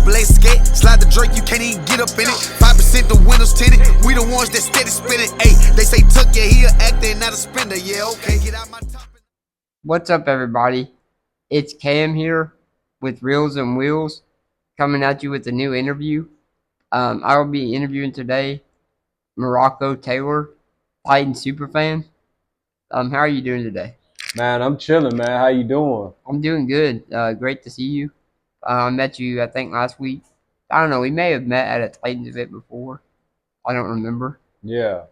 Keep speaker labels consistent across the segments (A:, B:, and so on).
A: let's skate. Slide the drink, you can't even get up in it. 5% the windows tinted. We the ones that steady spinning. Hey, they say Tuck, yeah, he a actor and not a spender. Yeah, okay, get out my top.
B: What's up, everybody? It's Cam here with Reels and Wheels, coming at you with a new interview. I will be interviewing today Marako Taylor, Titans Superfan. How are you doing today?
C: Man, I'm chilling, man. How you doing?
B: I'm doing good. Great to see you. I met you, I think, last week. I don't know. We may have met at a Titans event before. I don't remember.
C: Yeah.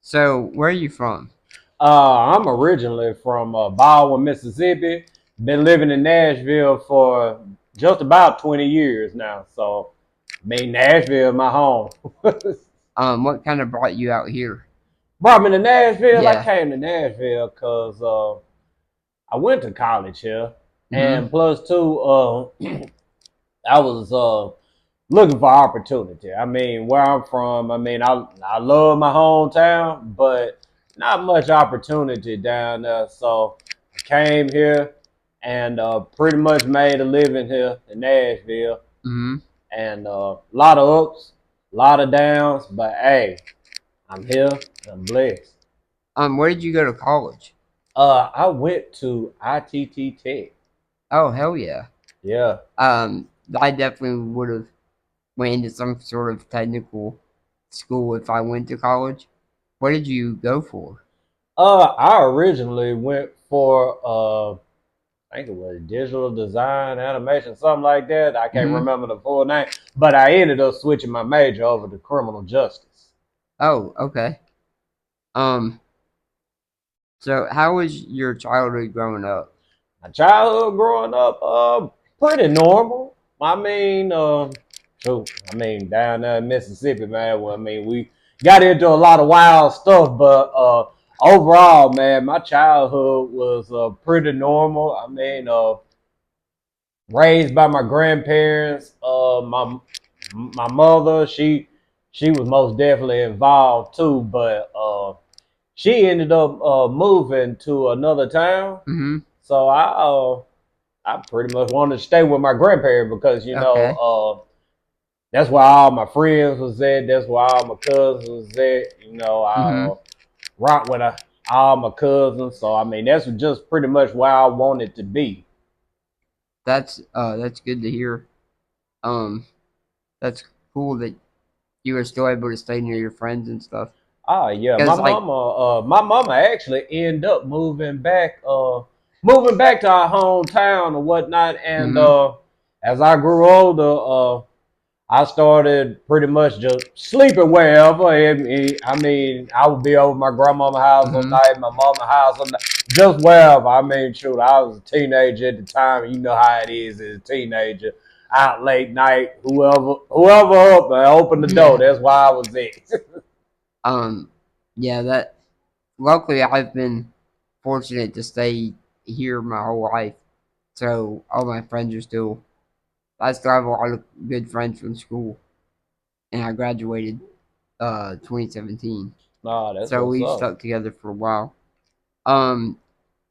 B: So where are you from?
C: I'm originally from Baldwin, Mississippi. Been living in Nashville for just about 20 years now. So, Nashville, my home.
B: What kind of brought you out here?
C: Brought me to Nashville.
B: Yeah.
C: I came to Nashville because I went to college here, and plus two, I was looking for opportunity. I mean, where I'm from, I love my hometown, but not much opportunity down there. So I came here and pretty much made a living here in Nashville. And a lot of ups, a lot of downs, but hey, I'm here. I'm blessed.
B: Where did you go to college?
C: I went to ITT Tech.
B: Oh, hell yeah.
C: Yeah.
B: I definitely would have went into some sort of technical school if I went to college. What did you go for?
C: I originally went for I think it was digital design, animation, something like that. I can't remember the full name, but I ended up switching my major over to criminal justice.
B: Oh, okay. So how was your childhood growing up?
C: My childhood growing up, pretty normal. Down there in Mississippi, man. Well, we got into a lot of wild stuff, but overall, man, my childhood was pretty normal. Raised by my grandparents. My mother, she was most definitely involved too, but she ended up moving to another town. So I pretty much wanted to stay with my grandparents because that's where all my friends was at. That's where all my cousins was at. I rock with all my cousins. So that's just pretty much where I wanted to be.
B: That's good to hear. That's cool that you were still able to stay near your friends and stuff.
C: Oh yeah, my mama actually ended up moving back to our hometown or whatnot. And as I grew older, I started pretty much just sleeping wherever. I would be over my grandmama's house one night, my mama's house one night, just wherever. I was a teenager at the time. You know how it is as a teenager. Out late night, whoever up and open the door. That's why I was at.
B: Luckily I've been fortunate to stay here my whole life. So all my friends are I still have a lot of good friends from school. And I graduated 2017. So we stuck together for a while.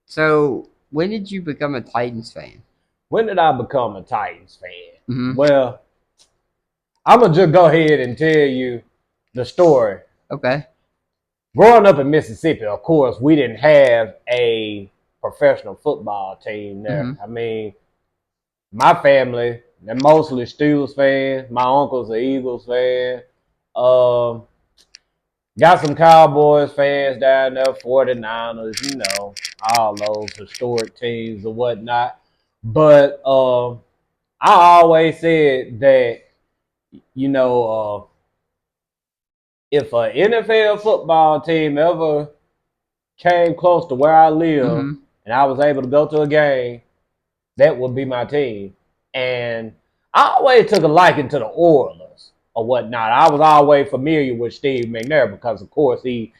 B: So when did you become a Titans fan?
C: When did I become a Titans fan? Well, I'm going to just go ahead and tell you the story.
B: Okay.
C: Growing up in Mississippi, of course, we didn't have a professional football team there. My family, they're mostly Steelers fans. My uncle's an Eagles fan. Got some Cowboys fans down there, 49ers, all those historic teams or whatnot. But I always said that, if an NFL football team ever came close to where I live and I was able to go to a game, that would be my team. And I always took a liking to the Oilers or whatnot. I was always familiar with Steve McNair because, of course, he,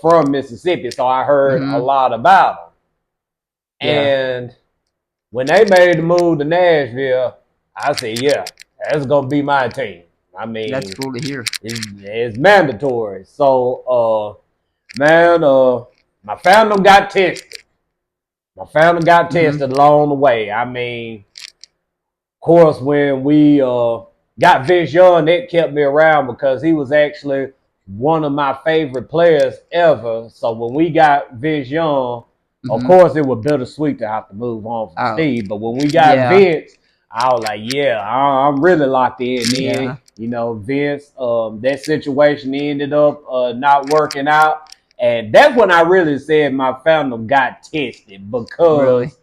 C: from Mississippi, so I heard a lot about him. Yeah. And when they made the move to Nashville, I said, yeah, that's going to be my team.
B: That's cool to hear.
C: It's mandatory. So, my family got tested. Along the way. course, when we got Vince Young, that kept me around because he was actually one of my favorite players ever. So when we got Vince Young, of course, it was bittersweet to have to move on from Steve. But when we got Vince, I was like, yeah, I'm really locked in. Then, you know, Vince, that situation ended up not working out. And that's when I really said my fandom got tested because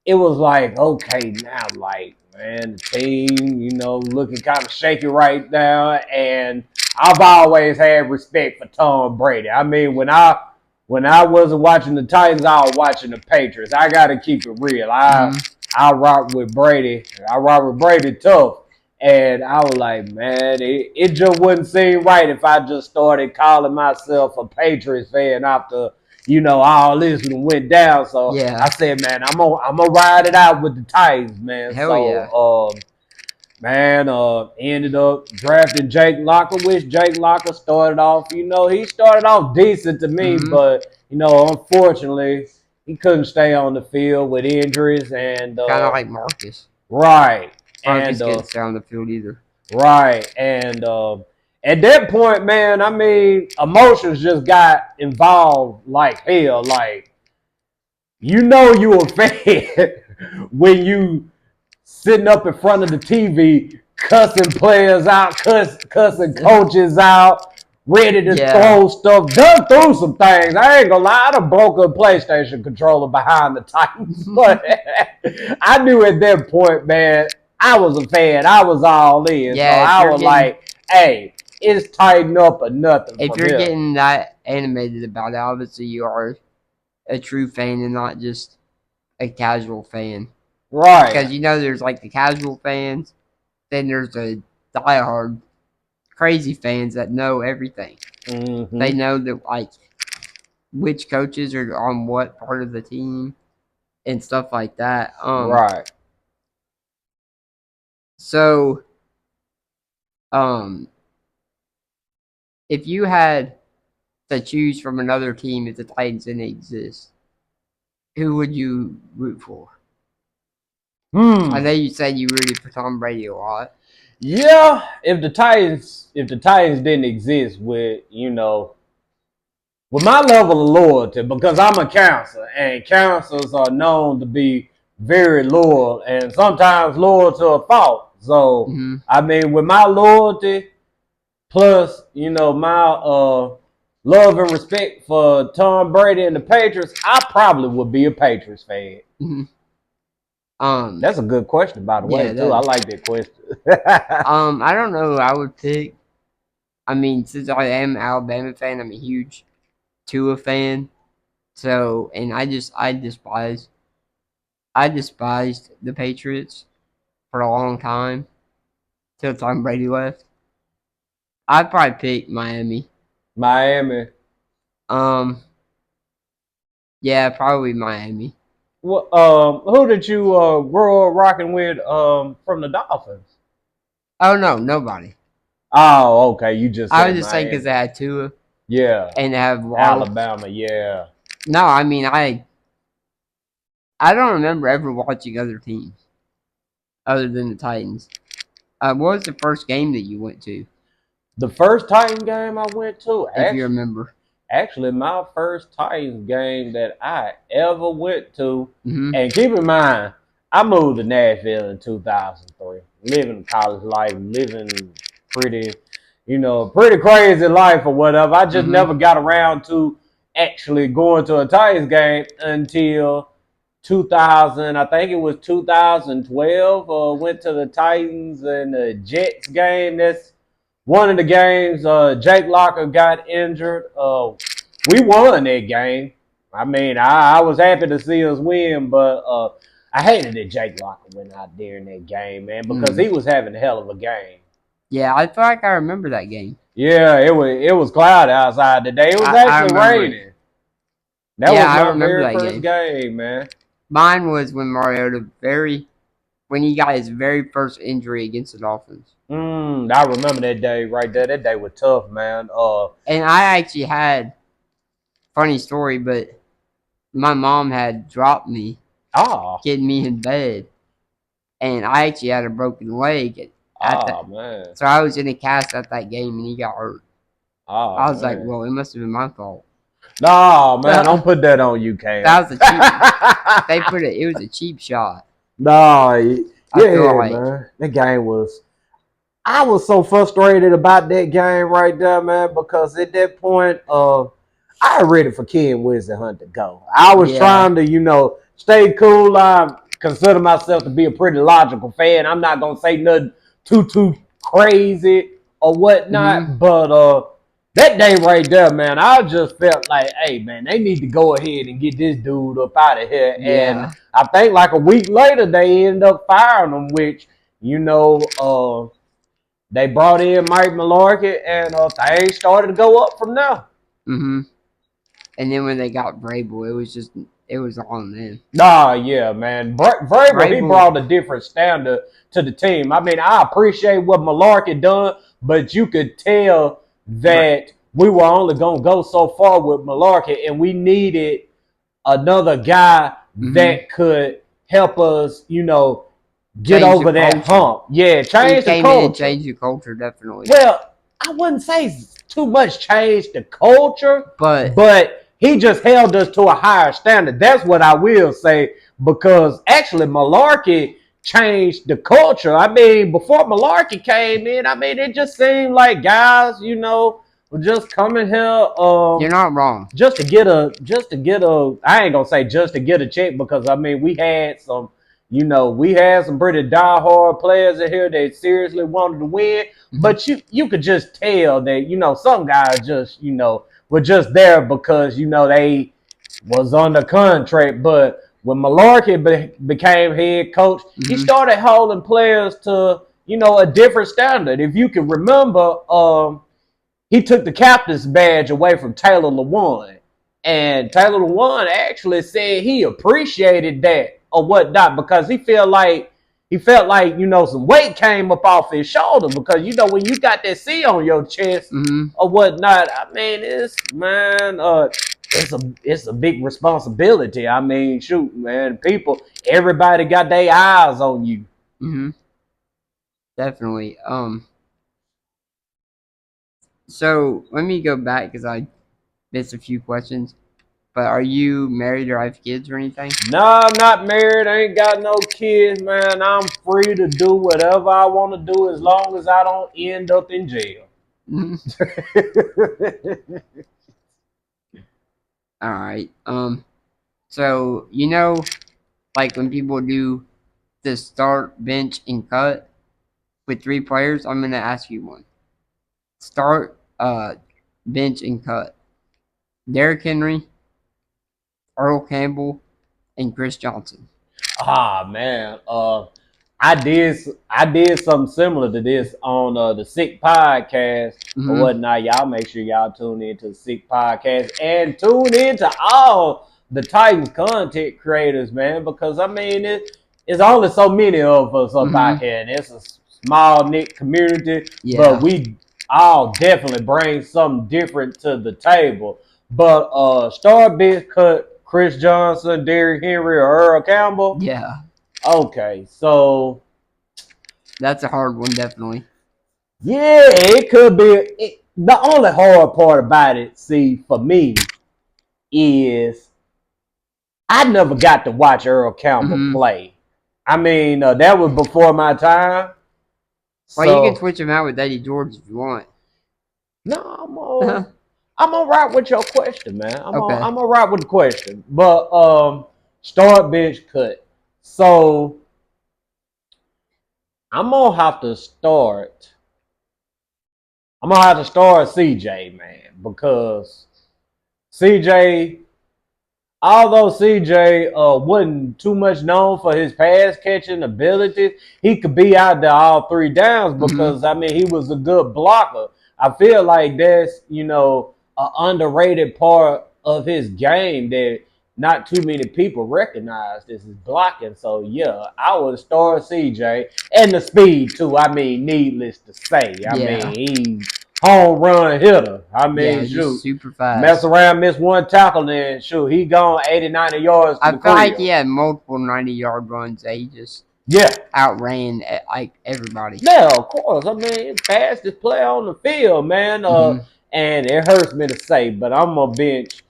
C: it was like, okay, now, like, man, the team, you know, looking kind of shaky right now. And I've always had respect for Tom Brady. I mean, when I wasn't watching the Titans, I was watching the Patriots. I got to keep it real. I rock with Brady. I rock with Brady tough. And I was like, man, it just wouldn't seem right if I just started calling myself a Patriots fan after, you know, all this went down. So I said, man, I'm gonna ride it out with the Titans, man. Ended up drafting Jake Locker, which Jake Locker started off, you know, he started off decent to me, but, you know, unfortunately, he couldn't stay on the field with injuries and
B: kind of like Marcus.
C: Right.
B: Marcus couldn't stay on the field either.
C: Right. And at that point, man, I mean, emotions just got involved like hell. Like, you know you a fan when you sitting up in front of the TV cussing players out, cussing coaches out, ready to throw stuff. Done through some things. I ain't gonna lie, I'd have broke a PlayStation controller behind the Titans. But I knew at that point, man, I was a fan. I was all in.
B: Yeah,
C: so I was like, hey, it's tighten up or nothing.
B: If you're getting that animated about it, obviously you are a true fan and not just a casual fan.
C: Right.
B: Because you know there's like the casual fans, then there's the diehard crazy fans that know everything. They know that like which coaches are on what part of the team and stuff like that.
C: Right.
B: So, if you had to choose from another team if the Titans didn't exist, who would you root for? I know you said you rooted for Tom Brady a lot.
C: Yeah, if the Titans didn't exist with, you know, with my level of loyalty, because I'm a counselor and counselors are known to be very loyal and sometimes loyal to a fault. So I mean, with my loyalty plus, you know, my love and respect for Tom Brady and the Patriots, I probably would be a Patriots fan. That's a good question, by the way, too. I like that question.
B: I don't know who I would pick. I mean, since I am an Alabama fan, I'm a huge Tua fan. So, and I despised the Patriots for a long time till Tom Brady left. I'd probably pick Miami.
C: Miami.
B: Yeah, probably Miami.
C: Well, who did you grow up rocking with from the Dolphins?
B: Oh no, nobody.
C: Oh, okay. You just
B: I was just saying because they had Tua.
C: Yeah.
B: And they have
C: Alabama, yeah.
B: No, I mean I don't remember ever watching other teams other than the Titans. What was the first game that you went to?
C: The first Titan game I went to,
B: if you remember.
C: Actually, my first Titans game that I ever went to, and keep in mind, I moved to Nashville in 2003, living college life, living pretty crazy life or whatever. I just never got around to actually going to a Titans game until 2000. I think it was 2012. Went to the Titans and the Jets game. That's one of the games. Jake Locker got injured. We won that game. I mean, I was happy to see us win, but I hated that Jake Locker went out there in that game, man, because he was having a hell of a game.
B: Yeah, I feel like I remember that game.
C: Yeah, it was cloudy outside today. It was actually raining. That was my very first game, man.
B: Mine was when when he got his very first injury against the Dolphins.
C: I remember that day right there. That day was tough, man.
B: And I actually had, funny story, but my mom had dropped me, getting me in bed, and I actually had a broken leg at
C: Oh
B: that.
C: man.
B: So I was in a cast at that game, and he got hurt.
C: Oh
B: I was like,
C: man.
B: well, it must have been my fault.
C: No, man, don't put that on you, Cam.
B: That was a cheap. They put it. It was a cheap shot.
C: No,
B: I feel like.
C: man. That game was. I was so frustrated about that game right there, man, because at that point, I was ready for Ken Winston Hunt to go. I was trying to, stay cool. I consider myself to be a pretty logical fan. I'm not gonna say nothing too crazy or whatnot, but that day right there, man, I just felt like, hey, man, they need to go ahead and get this dude up out of here.
B: Yeah.
C: And I think like a week later, they ended up firing him, which, they brought in Mike Malarkey, and things started to go up from there.
B: Mm-hmm. And then when they got Vrabel, it was on then.
C: Nah, yeah, man. Vrabel, he brought a different standard to the team. I mean, I appreciate what Malarkey done, but you could tell that we were only going to go so far with Malarkey, and we needed another guy that could help us, get
B: Change
C: over
B: the
C: that
B: culture.
C: hump. Yeah, change the
B: He came
C: culture.
B: in and changed the culture, definitely.
C: Well, I wouldn't say too much change the culture, but he just held us to a higher standard. That's what I will say, because actually Malarkey changed the culture. I mean, before Malarkey came in, I mean, it just seemed like guys, were just coming here.
B: You're not wrong.
C: Just to get a. I ain't gonna say just to get a check, because I mean we had some pretty diehard players in here that seriously wanted to win. But you could just tell that, some guys just, were just there because, they was under contract. But when Malarkey became head coach, he started holding players to, a different standard. If you can remember, he took the captain's badge away from Taylor Lewan. And Taylor Lewan actually said he appreciated that or whatnot, because he felt like, some weight came up off his shoulder, because, when you got that C on your chest or whatnot, I mean, it's a big responsibility. I mean, shoot, man, everybody got their eyes on you.
B: Definitely. So let me go back because I missed a few questions. But are you married or have kids or anything?
C: No, I'm not married. I ain't got no kids, man. I'm free to do whatever I want to do as long as I don't end up in jail.
B: All right. So like when people do the start, bench, and cut with 3 players, I'm gonna ask you one. Start, bench, and cut. Derrick Henry, Earl Campbell, and Chris Johnson.
C: Ah, man. I did something similar to this on the Sick Podcast or whatnot. Y'all make sure y'all tune into the Sick Podcast and tune into all the Titans content creators, man, because I mean it's only so many of us up out here, and it's a small knit community, but we all definitely bring something different to the table. But start, bench, cut, Chris Johnson, Derrick Henry, or Earl Campbell.
B: Yeah.
C: Okay, so
B: that's a hard one, definitely.
C: Yeah, it could be. The only hard part about it, see, for me, is I never got to watch Earl Campbell play. I mean, that was before my time.
B: Well, you can switch him out with Eddie George if you want.
C: No, I'm all right with your question, man. I'm all right with the question. But start, bench, cut. So I'm gonna have to start CJ, man, because CJ, although CJ wasn't too much known for his pass catching abilities, he could be out there all 3 downs because I mean he was a good blocker. I feel like that's an underrated part of his game that not too many people recognize. This is blocking. So yeah, I would start CJ, and the speed too. I mean, needless to say, I mean he's home run hitter. I mean, shoot,
B: super fast.
C: Mess around, miss one tackle, then shoot, he gone 80, 90 yards.
B: I feel like he had multiple 90-yard runs that he just outran like everybody.
C: Yeah, of course. I mean, fastest player on the field, man. And it hurts me to say, but I'm a bench.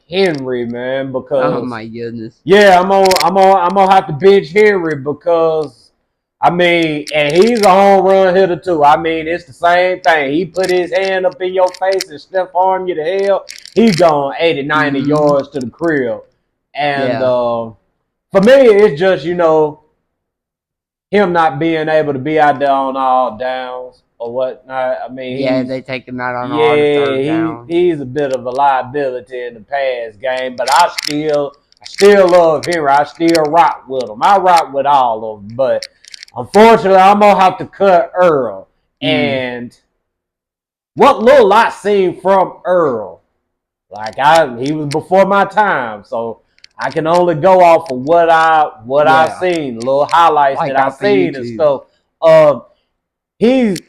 C: Henry, man,
B: Oh
C: because
B: my goodness.
C: yeah, I'm gonna have to bench Henry because I mean, and he's a home run hitter too. I mean, it's the same thing. He put his hand up in your face and stiff arm you to hell. He gone 80, 90 yards to the crib. And for me, it's just, him not being able to be out there on all downs or whatnot. I mean,
B: they take him out on all the third down.
C: he's a bit of a liability in the pass game, but I still love Henry. I still rock with him. I rock with all of them, but unfortunately, I'm gonna have to cut Earl. And what little I seen from Earl, he was before my time, so I can only go off of what I've seen, little highlights that I've seen and stuff. He's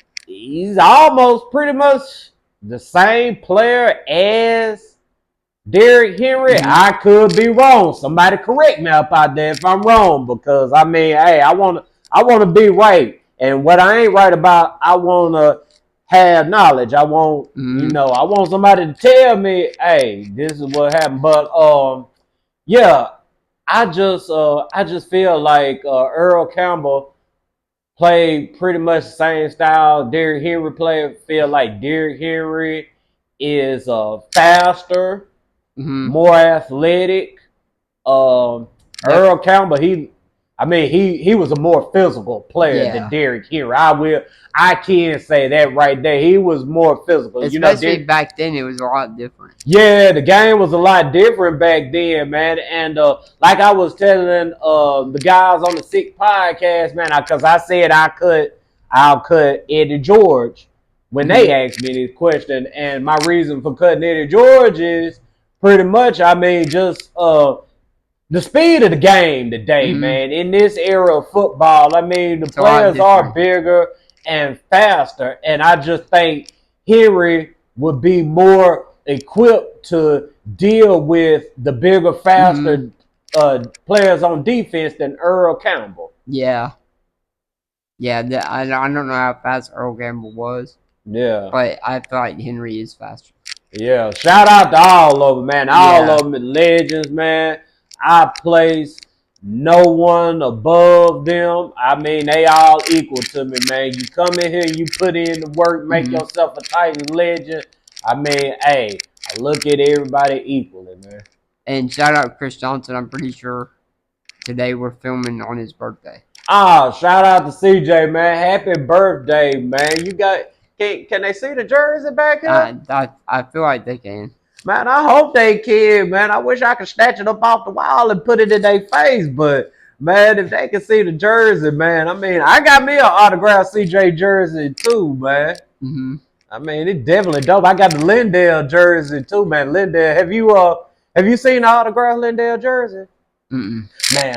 C: almost pretty much the same player as Derrick Henry. I could be wrong. Somebody correct me up out there if I'm wrong, because I mean, hey, I wanna be right, and what I ain't right about, I wanna have knowledge. I want I want somebody to tell me, hey, this is what happened. But yeah, I just feel like Earl Campbell played pretty much the same style Derrick Henry played. Feel like Derrick Henry is faster, more athletic. Earl Campbell, he was a more physical player than Derrick Henry. I can say that right there. He was more physical.
B: Especially back then, it was a lot different.
C: Yeah, the game was a lot different back then, man. And like I was telling the guys on the Sick Podcast, man, because I said I'll cut Eddie George when they asked me this question. And my reason for cutting Eddie George is pretty much, I mean, just the speed of the game today, man. In this era of football, I mean, the players are bigger and faster. And I just think Henry would be more equipped to deal with the bigger, faster players on defense than Earl Campbell.
B: Yeah. Yeah, I don't know how fast Earl Campbell was.
C: Yeah.
B: But I feel like Henry is faster.
C: Yeah. Shout out to all of them, man. All of them are legends, man. I place no one above them. I mean, they all equal to me, man. You come in here, you put in the work, make yourself a Titan legend. I mean, hey, I look at everybody equally, man.
B: And shout out Chris Johnson. I'm pretty sure today we're filming on his birthday.
C: Shout out to CJ, man. Happy birthday, man. You got can they see the jersey back here?
B: I feel like they can.
C: Man, I hope they can, man. I wish I could snatch it up off the wall and put it in their face. But, man, if they can see the jersey, man, I mean, I got me an autographed CJ jersey, too, man. I mean, it's definitely dope. I got the Lindell jersey, too, man. Lindell, have you seen the autographed Lindell jersey? Man,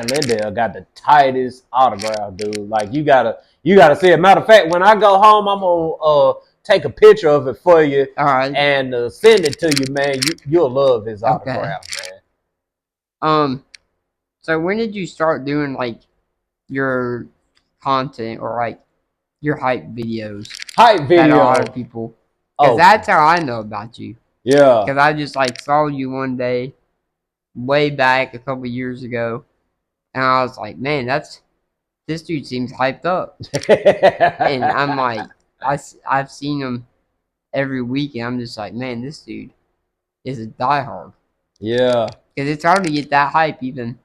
C: Lindell got the tightest autograph, dude. Like, you gotta see it. Matter of fact, when I go home, I'm gonna take a picture of it for you and send it to you, man. You'll love his autograph,
B: man. So when did you start doing like your content or like your hype videos?
C: Hype videos.
B: A lot of people. Because that's how I know about you.
C: Yeah.
B: Because I just like saw you one day, way back a couple years ago, and I was like, man, this dude seems hyped up. And I'm like, I've seen him every week, and I'm just like, man, this dude is a diehard.
C: Yeah.
B: Because it's hard to get that hype, even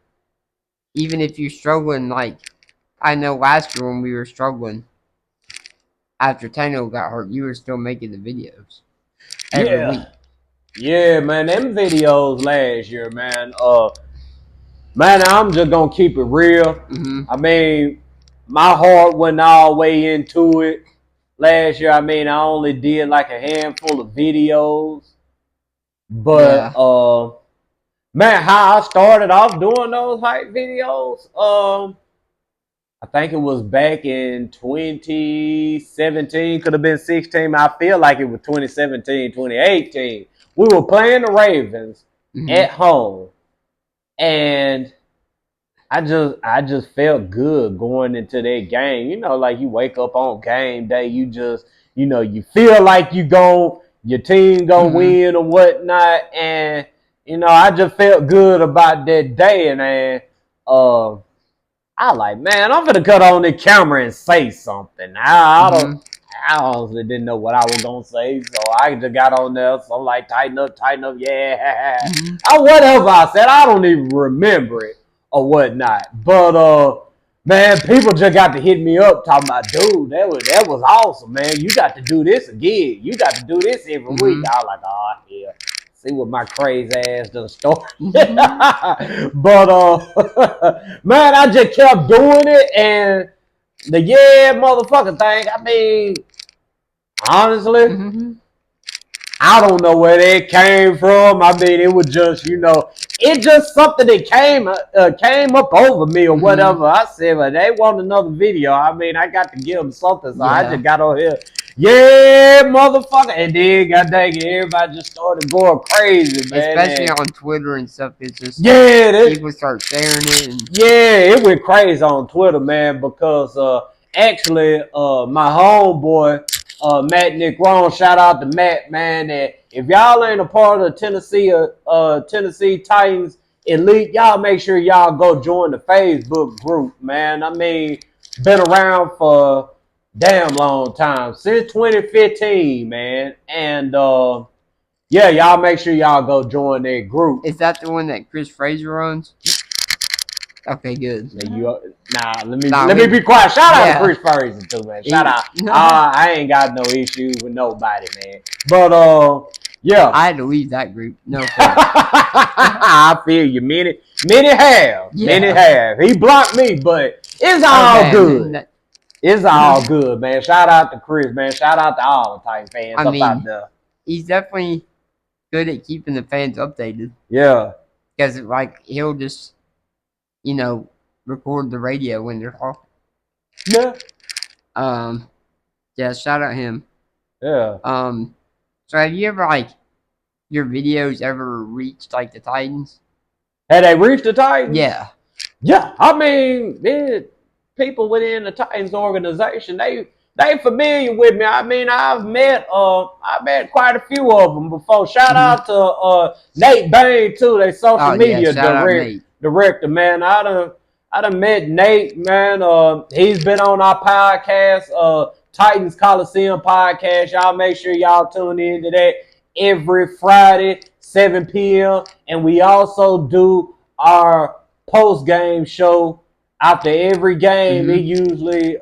B: if you're struggling. Like, I know last year when we were struggling, after Tano got hurt, you were still making the videos every week.
C: Yeah, man, them videos last year, man. Man, I'm just gonna keep it real. I mean, my heart wasn't all the way into it. Last year, I mean, I only did like a handful of videos. But, man, how I started off doing those hype videos, I think it was back in 2017, could have been 16. I feel like it was 2017, 2018. We were playing the Ravens at home. And I just felt good going into that game. You know, like you wake up on game day, you just, you feel like your team gonna win or whatnot, and I just felt good about that day, and then I like, man, I'm gonna cut on the camera and say something. I honestly didn't know what I was gonna say, so I just got on there. So I'm like, tighten up, yeah. Whatever I said, I don't even remember it or whatnot. But man, people just got to hit me up talking about, dude, that was awesome, man. You got to do this again. You got to do this every week. I was like, oh yeah. See what my crazy ass done started. But man, I just kept doing it, and the motherfucking thing. I mean, honestly, I don't know where that came from. I mean, it was just, it just something that came up over me or whatever. I said, well, they want another video. I mean, I got to give them something, so I just got on here. Yeah, motherfucker. And then, god dang it, everybody just started going crazy, man.
B: Especially on Twitter and stuff. It's just, people start sharing it. And
C: it went crazy on Twitter, man, because actually, my homeboy, Matt Nick Ron, shout out to Matt, man. And if y'all ain't a part of the Tennessee Titans Elite, y'all make sure y'all go join the Facebook group, man. I mean, been around for damn long time, since 2015, man. And y'all make sure y'all go join that group.
B: Is that the one that Chris Fraser runs? Okay, good.
C: Let me be quiet. Shout out to Chris Fraser too, man. Shout out. I ain't got no issues with nobody, man. But
B: I had to leave that group. No,
C: I feel you. Many have. He blocked me, but it's all good. It's all good, man. Shout out to Chris, man. Shout out to all the Titan fans out there.
B: He's definitely good at keeping the fans updated.
C: Yeah.
B: Because, he'll just, record the radio when they're talking.
C: Yeah.
B: Shout out him.
C: Yeah.
B: So have you ever, your videos ever reached, the Titans?
C: Had they reached the Titans?
B: Yeah.
C: Yeah. I mean, people within the Titans organization, they familiar with me. I mean, I've met quite a few of them before. Shout out to Nate Bain too, they social media director, man. I done met Nate, man. He's been on our podcast, Titans Colosseum Podcast. Y'all make sure y'all tune into that every Friday, 7 p.m. And we also do our post-game show after every game. It usually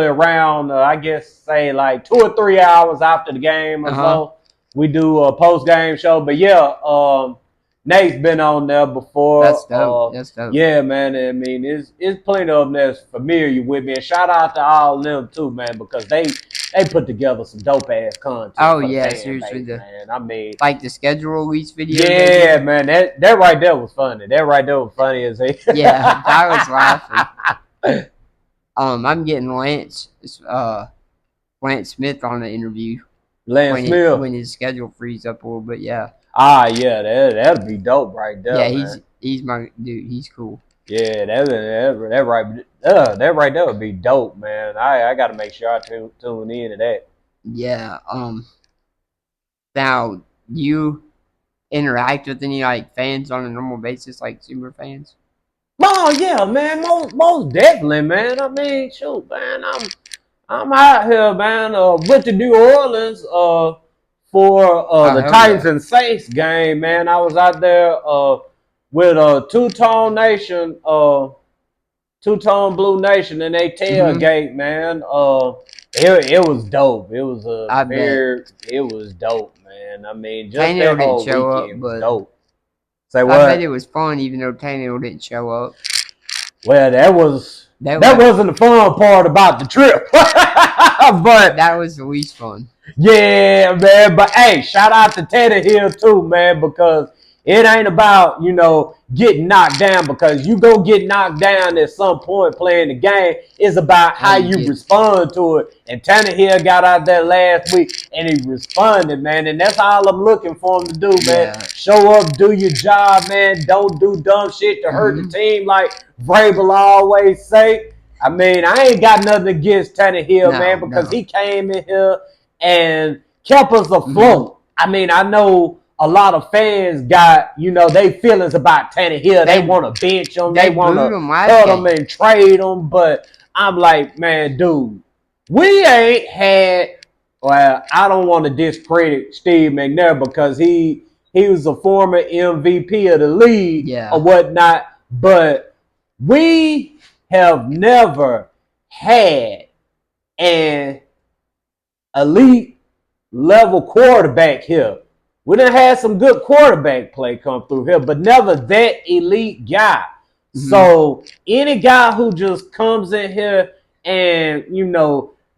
C: around, I guess, say 2 or 3 hours after the game or so. We do a post-game show. But Nate's been on there before.
B: That's dope.
C: Yeah, man. I mean, it's plenty of them that's familiar with me. And shout out to all of them too, man, because they put together some dope ass content.
B: Oh yeah, seriously,
C: man. I mean,
B: the schedule release video.
C: Yeah, man. That right there was funny. That right there was funny as hell.
B: Yeah, I was laughing. I'm getting Lance Smith on the interview.
C: Smith
B: when his schedule frees up a little bit. Yeah.
C: That'd be dope right there.
B: Yeah, he's my dude. He's cool.
C: Yeah, that right there would be dope, man. I got to make sure I tune into that.
B: Yeah. Now, you interact with any fans on a normal basis, super fans?
C: Oh yeah, man. Most definitely, man. I mean, shoot, man. I'm out here, man. Went to New Orleans for the Titans and Saints game, man. I was out there with Two-Tone Nation, Two-Tone Blue Nation, and they tailgate, man. It was dope. It was it was dope, man. I mean, just that whole weekend was dope. Say what?
B: I bet it was fun, even though Tannehill didn't show up.
C: Well, that wasn't the fun part about the trip, but
B: that was the least fun.
C: Yeah, man. But hey, shout out to Tannehill too, man, because It ain't about, getting knocked down, because you go get knocked down at some point playing the game. It's about how you respond to it. And Tannehill got out there last week and he responded, man. And that's all I'm looking for him to do, man. Show up, do your job, man. Don't do dumb shit to hurt the team like Vrabel always say. I mean, I ain't got nothing against Tannehill, man, because he came in here and kept us afloat. I mean, I know a lot of fans got, they feelings about Tannehill. They want to bench him. They want to cut him and trade him. But I'm like, man, dude, we ain't had, well, I don't want to discredit Steve McNair because he was a former MVP of the league or whatnot. But we have never had an elite level quarterback here. We done had some good quarterback play come through here, but never that elite guy. So any guy who just comes in here and,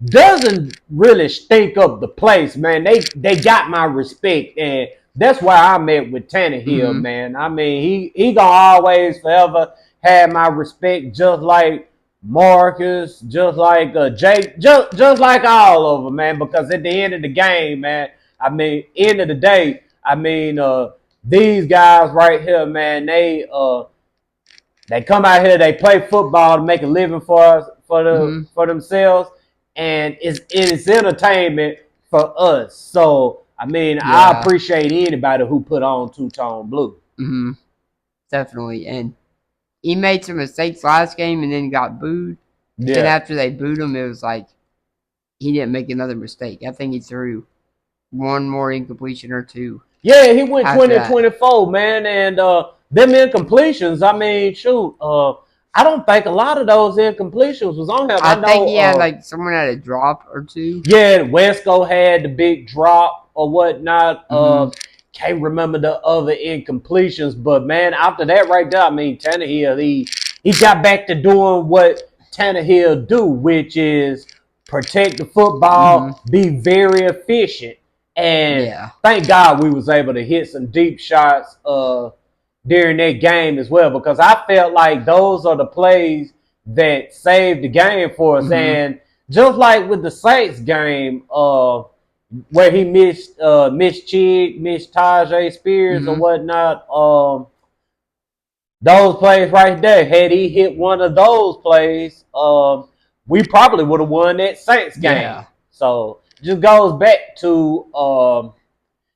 C: doesn't really stink up the place, man, they got my respect. And that's why I'm at with Tannehill, man. I mean, he gonna always forever have my respect, just like Marcus, just like Jake, just like all of them, man. Because at the end of the game, man, I mean, end of the day, I mean, these guys right here, man, they come out here, they play football to make a living for themselves, and it's entertainment for us. So, I mean, I appreciate anybody who put on two-tone blue.
B: Definitely, and he made some mistakes last game and then got booed. Yeah. And after they booed him, it was like he didn't make another mistake. I think he threw one more incompletion or two.
C: Yeah, he went 20-24, man. And them incompletions, I mean, shoot, I don't think a lot of those incompletions was on him.
B: I think he had like someone had a drop or two.
C: Yeah, Wesco had the big drop or whatnot. Can't remember the other incompletions, but man, after that right there, I mean, Tannehill, he got back to doing what Tannehill do, which is protect the football, be very efficient, and thank God we was able to hit some deep shots during that game as well, because I felt like those are the plays that saved the game for us. And just like with the Saints game, where he missed Chig, missed Tajay Spears or whatnot. Those plays right there, had he hit one of those plays, we probably would have won that Saints game. Yeah. So just goes back to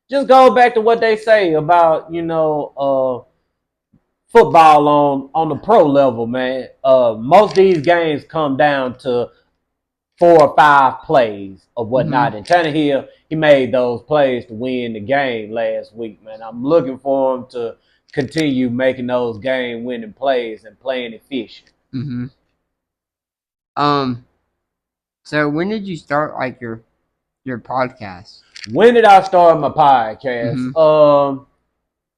C: what they say about, football on the pro level, man. Most of these games come down to 4 or 5 plays or whatnot. And Tannehill, he made those plays to win the game last week, man. I'm looking for him to continue making those game-winning plays and playing efficient.
B: So when did you start like your podcast?
C: When did I start my podcast?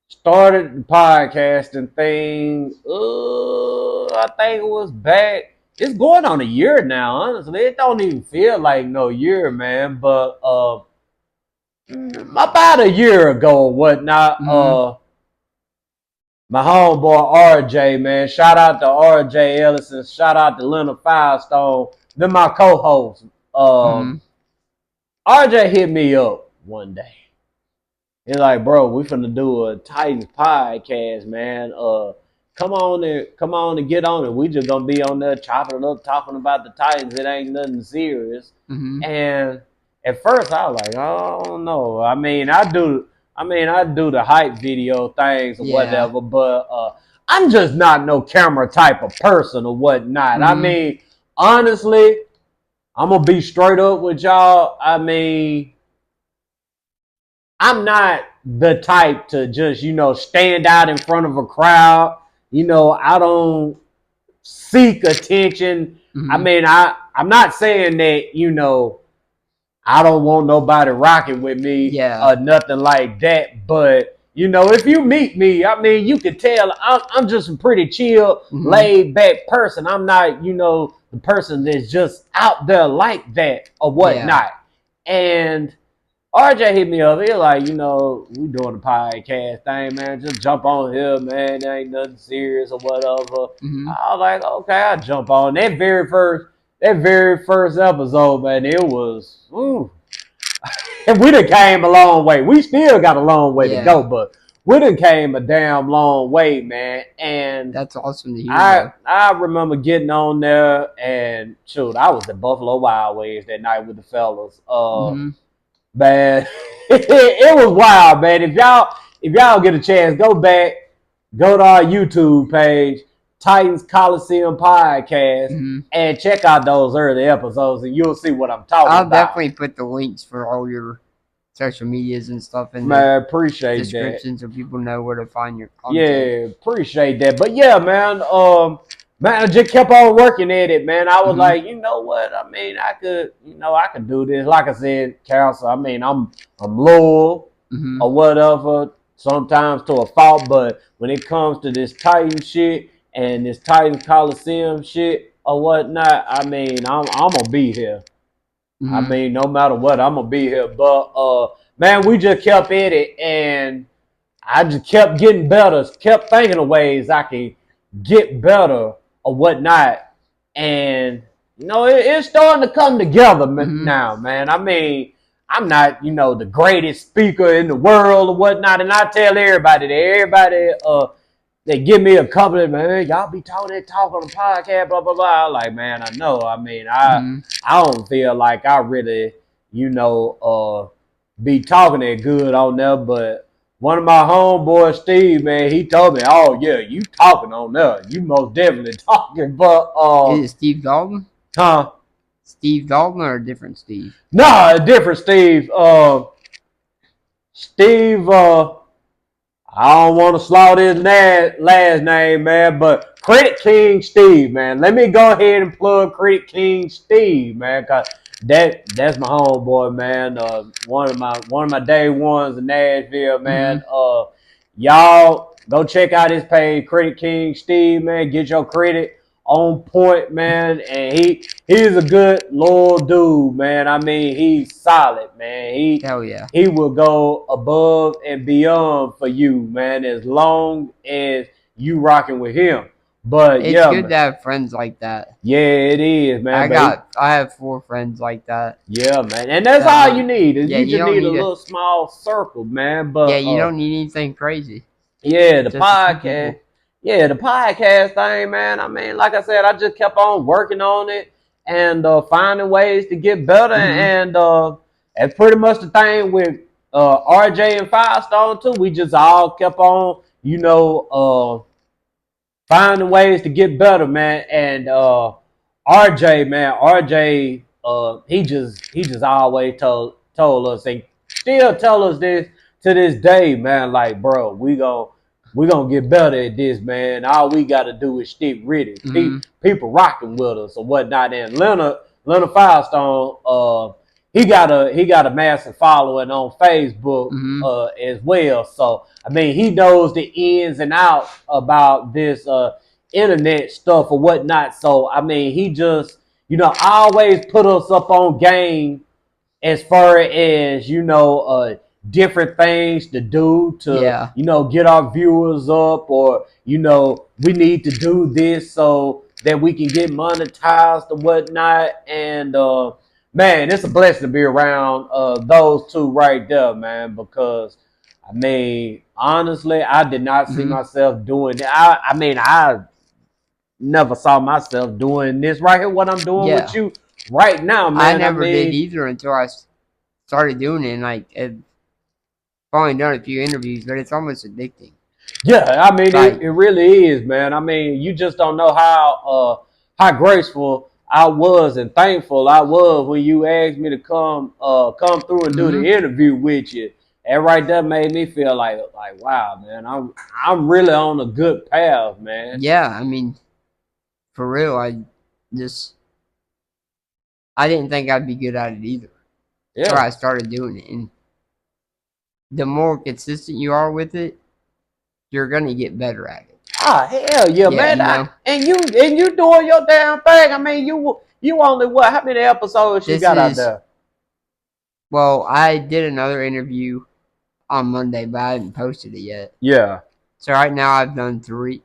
C: Started the podcasting thing. I think it was back. It's going on a year now, honestly. It don't even feel like no year, man. But about a year ago or whatnot, my homeboy RJ, man. Shout out to RJ Ellison. Shout out to Leonard Firestone. They're my co-hosts. RJ hit me up one day. He's like, bro, we finna do a Titans podcast, man. Come on and get on it. We just gonna be on there chopping it up, talking about the Titans. It ain't nothing serious. And at first I was like, oh no. I mean, I do the hype video things or whatever, but I'm just not no camera type of person or whatnot. I mean, honestly, I'm gonna be straight up with y'all. I mean, I'm not the type to just, stand out in front of a crowd. I don't seek attention. I mean, I'm not saying that, I don't want nobody rocking with me or nothing like that. But, if you meet me, I mean, you can tell I'm just a pretty chill, laid back person. I'm not, the person that's just out there like that or whatnot. And RJ hit me up. He like, we doing the podcast thing, man. Just jump on here, man. There ain't nothing serious or whatever. I was like, okay, I'll jump on. That very first episode, man, it was, and we done came a long way. We still got a long way to go, but we done came a damn long way, man. And
B: that's awesome to hear.
C: I remember getting on there, and shoot, I was at Buffalo Wild Wings that night with the fellas. Man, it was wild, man. If y'all get a chance, go to our YouTube page, Titans Colosseum Podcast, and check out those early episodes, and you'll see what I'm talking about.
B: I'll definitely put the links for all your social medias and stuff in
C: the appreciate
B: description
C: that.
B: So people know where to find your content.
C: Yeah, appreciate that. But yeah, man, I just kept on working at it, man. I was like, you know what? I mean, I could do this. Like I said, Council, I mean, I'm loyal or whatever, sometimes to a fault, but when it comes to this Titan shit and this Titans Colosseum shit or whatnot, I mean, I'm gonna be here. I mean, no matter what, I'm gonna be here. But man, we just kept at it, and I just kept getting better, kept thinking of ways I can get better or whatnot. And it's starting to come together now, man. I mean, I'm not, the greatest speaker in the world or whatnot, and I tell everybody they give me a compliment, man. Y'all be talking on the podcast, blah blah blah. Like, man, I know. I mean, I don't feel like I really, be talking that good on there. But one of my homeboys, Steve, man, he told me, "Oh yeah, you talking on there? You most definitely talking." But
B: is it Steve Dalton?
C: Huh?
B: Steve Dalton or a different Steve?
C: No, a different Steve. Steve. I don't want to slaughter his last name, man, but Critic King Steve, man. Let me go ahead and plug Critic King Steve, man, cause that's my homeboy, man. One of my day ones in Nashville, man. Y'all go check out his page, Critic King Steve, man. Get your credit on point, man, and he's a good, loyal dude, man. I mean, he's solid, man.
B: Hell yeah.
C: He will go above and beyond for you, man, as long as you rocking with him. But
B: it's good to have friends like that.
C: Yeah, it is, man.
B: I have 4 friends like that.
C: Yeah, man, and that's all you need. You just need a little small circle, man. But
B: yeah, you don't need anything crazy.
C: Yeah, the podcast. Yeah, the podcast thing, man. I mean, like I said, I just kept on working on it and finding ways to get better. And that's pretty much the thing with RJ and Firestone, too. We just all kept on, finding ways to get better, man. And RJ, he just always told us, and still tell us this to this day, man. Like, bro, we gonna get better at this, man. All we gotta do is stick with it. People rocking with us or whatnot. And Leonard Firestone, he got a massive following on Facebook as well. So I mean, he knows the ins and outs about this internet stuff or whatnot. So I mean, he just always put us up on game as far as different things to do to get our viewers up, or we need to do this so that we can get monetized or whatnot. And man, it's a blessing to be around those two right there, man, because I mean, honestly, I did not see myself doing that. I mean, I never saw myself doing this right here, what I'm doing with you right now, man.
B: I never did either until I started doing it, and I've only done a few interviews, but it's almost addicting.
C: Yeah, I mean, it really is, man. I mean, you just don't know how graceful I was and thankful I was when you asked me to come through and do the interview with you. And right there made me feel like wow, man, I'm really on a good path, man.
B: Yeah, I mean, for real, I didn't think I'd be good at it either. Yeah. So I started doing it, and the more consistent you are with it, you're gonna get better at it.
C: Ah, hell yeah, man! And you doing your damn thing. I mean, you only how many episodes you got out there?
B: Well, I did another interview on Monday, but I haven't posted it yet.
C: Yeah.
B: So right now I've done three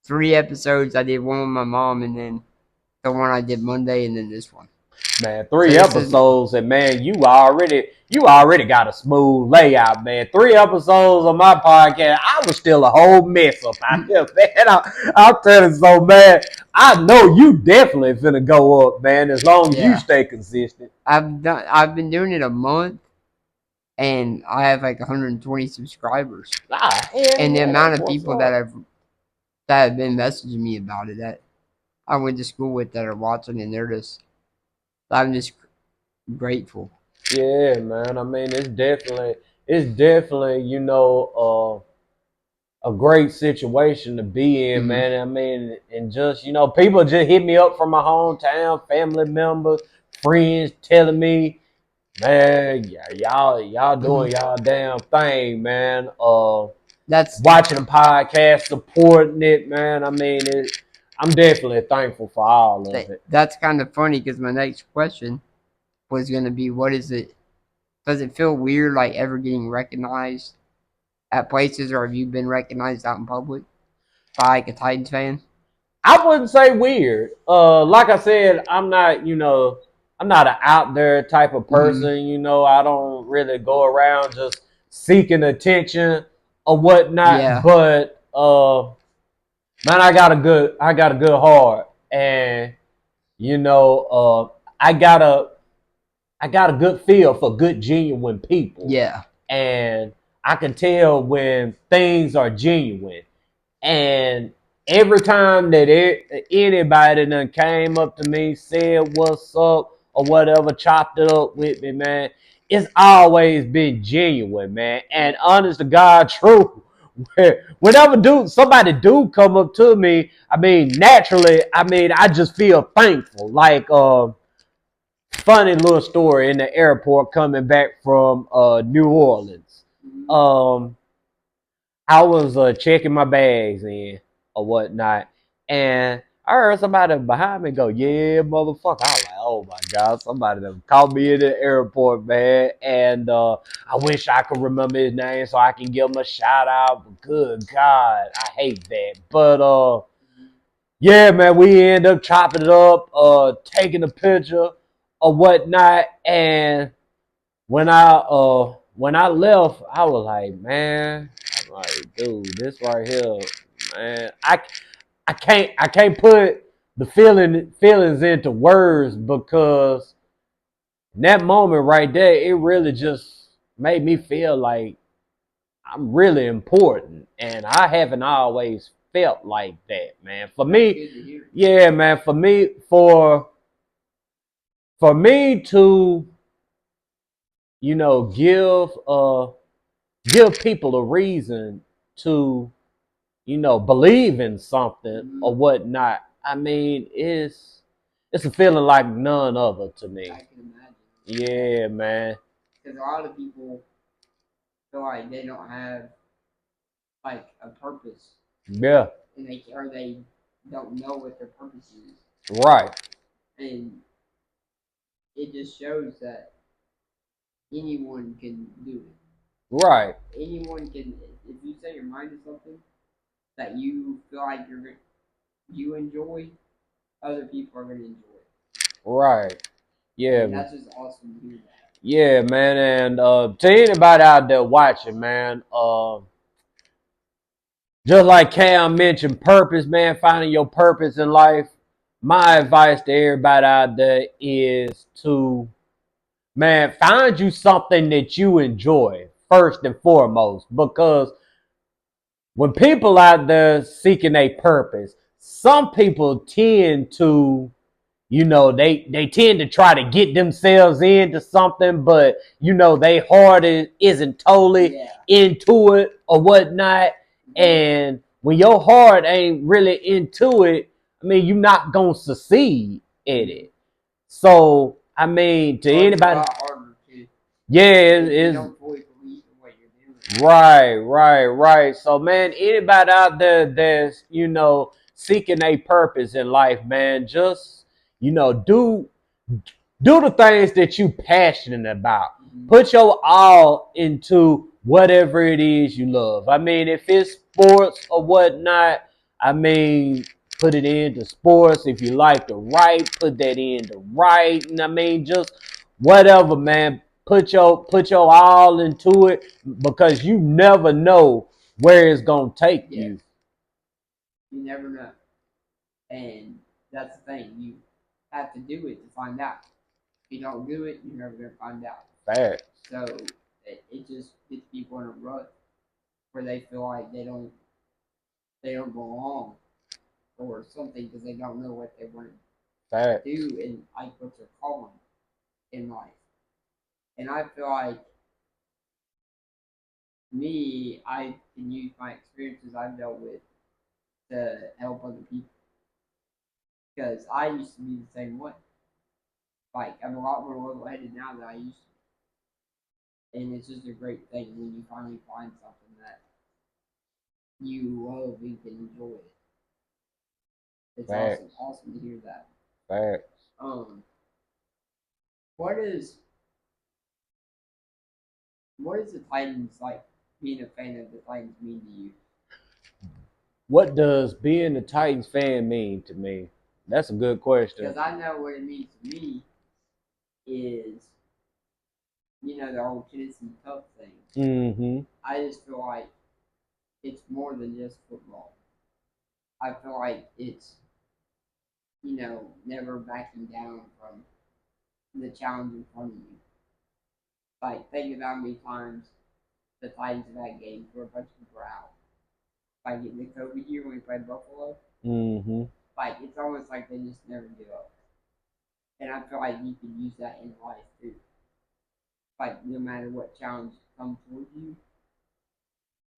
B: episodes. I did one with my mom, and then the one I did Monday, and then this one.
C: Man, 3
B: So
C: episodes, and man, you already got a smooth layout, man. 3 episodes on my podcast, I was still a whole mess up out here, man. I'm telling you, so man, I know you definitely finna go up, man, as long as you stay consistent.
B: I've been doing it a month, and I have like 120 subscribers. And the amount of people that have been messaging me about it that I went to school with that are watching, and I'm just grateful.
C: Yeah, man. I mean, it's definitely, a great situation to be in, man. I mean, and just, people just hit me up from my hometown, family members, friends telling me, man, y'all doing y'all damn thing, man.
B: That's
C: watching the podcast, supporting it, man. I mean, I'm definitely thankful for all of it.
B: That's kind of funny because my next question was going to be, what is it? Does it feel weird, like ever getting recognized at places, or have you been recognized out in public by like a Titans fan?
C: I wouldn't say weird. Like I said, I'm not an out there type of person. I don't really go around just seeking attention or whatnot.
B: Yeah.
C: But man, I got a good heart, and I got a good feel for good, genuine people.
B: Yeah.
C: And I can tell when things are genuine. And every time that anybody done came up to me, said what's up or whatever, chopped it up with me, man, it's always been genuine, man. And honest to God, true. Whenever somebody do come up to me, I mean, naturally, I just feel thankful. Like, funny little story in the airport coming back from New Orleans. I was checking my bags in or whatnot, and I heard somebody behind me go, "Yeah, motherfucker." I was like, "Oh my God, somebody that caught me in the airport, man." And I wish I could remember his name so I can give him a shout out. But good God, I hate that. But yeah, man, we end up chopping it up, taking a picture or whatnot, and when I left, I was like, man, I'm like, dude, this right here, man, I can't put the feelings into words, because in that moment right there, it really just made me feel like I'm really important, and I haven't always felt like that, man. For me, yeah, man, for me to give people a reason to, believe in something or whatnot. I mean, it's a feeling like none other to me.
B: I can imagine.
C: Yeah, man.
B: Because a lot of people feel like they don't have like a purpose.
C: Yeah.
B: And they don't know what their purpose is.
C: Right.
B: And it just shows that anyone can do it.
C: Right.
B: Anyone can, if you set your mind to something that you feel like you enjoy, other people are going to enjoy it.
C: Right. Yeah.
B: And that's just awesome to hear that.
C: Yeah, man. And to anybody out there watching, man, just like Cam mentioned, purpose, man, finding your purpose in life. My advice to everybody out there is to, man, find you something that you enjoy first and foremost. Because when people out there seeking a purpose, some people tend to, they tend to try to get themselves into something, but their heart isn't totally into it or whatnot. And when your heart ain't really into it, I mean, you're not gonna succeed in it. So, I mean, to anybody, yeah, it's right. So, man, anybody out there that's seeking a purpose in life, man, just do do the things that you passionate about. Put your all into whatever it is you love. I mean, if it's sports or whatnot, I mean, put it into sports. If you like to write, put that into writing. I mean, just whatever, man. Put your all into it because you never know where it's gonna take you.
B: You never know. And that's the thing. You have to do it to find out. If you don't do it, you're never going to find out.
C: Fact.
B: So it just gets people in a rut where they feel like they don't belong or something because they don't know what they want to do and like what they're calling in life. And I feel like me, I can use my experiences I've dealt with to help other people. Because I used to be the same way. Like, I'm a lot more level-headed now than I used to. And it's just a great thing when you finally find something that you love and can enjoy it. It's awesome to hear that.
C: Facts.
B: What is the Titans like? Being a fan of the Titans mean to you?
C: What does being a Titans fan mean to me? That's a good question.
B: Because I know what it means to me is, the whole Tennessee Tough thing.
C: Mm-hmm.
B: I just feel like it's more than just football. I feel like it's, never backing down from the challenge in front of you. Like, think about how many times the Titans have had games where a bunch of people are out. Like in the COVID year when we played Buffalo.
C: Mm-hmm.
B: Like, it's almost like they just never give up. And I feel like you can use that in life too. Like, no matter what challenge comes towards you,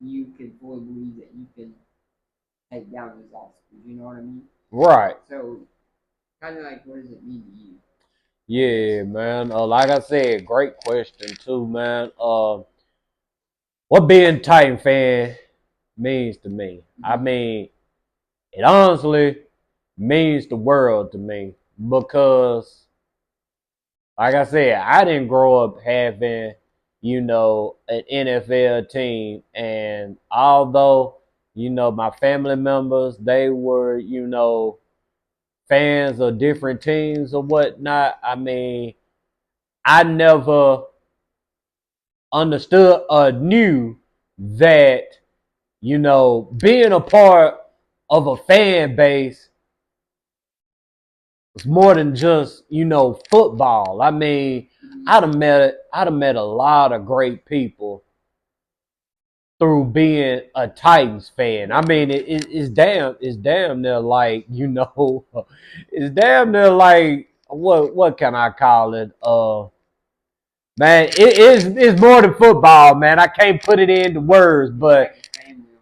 B: you can fully believe that you can take down those obstacles. You know what I mean?
C: Right.
B: So, kind of like, what does it mean to you?
C: Yeah, man. Like I said, great question too, man. What being a Titan fan means to me. Mm-hmm. I mean, it honestly means the world to me because, like I said, I didn't grow up having, an NFL team. And although, my family members, they were, fans of different teams or whatnot, I mean, I never understood or knew that, being a part of a fan base was more than just, football. I mean, I'd have met a lot of great people through being a Titans fan. I mean, it's damn near like, it's damn near like what can I call it? Man, it's more than football, man. I can't put it into words, but